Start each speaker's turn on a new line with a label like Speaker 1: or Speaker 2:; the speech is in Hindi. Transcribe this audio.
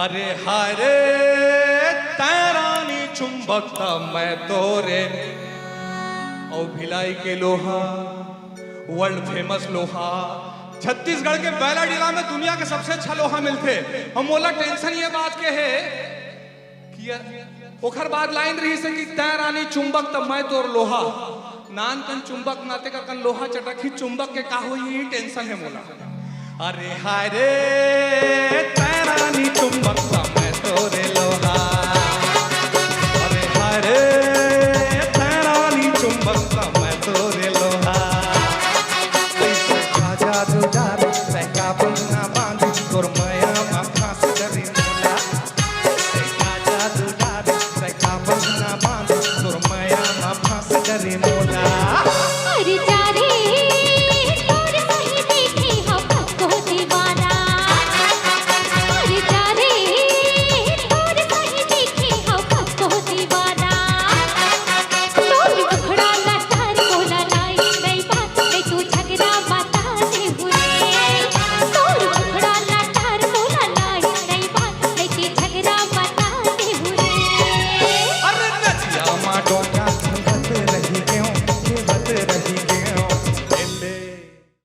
Speaker 1: अरे हारे तैरानी चुंबकता मैं तोरे और भिलाई के लोहा वर्ल्ड फेमस लोहा छत्तीसगढ़ के बैलाडीला में दुनिया के सबसे अच्छा लोहा मिलते। हम बोला टेंशन ये बात के है कि ओखर बाद लाइन रही से कि तैरानी चुंबक तब मैं तोर लोहा नान कन चुंबक नाते का कन लोहा चटक ही चुंबक के का हुई यही टेंशन है मोला। अरे हाय रे तैरानी चुंबक तब मैं तोरे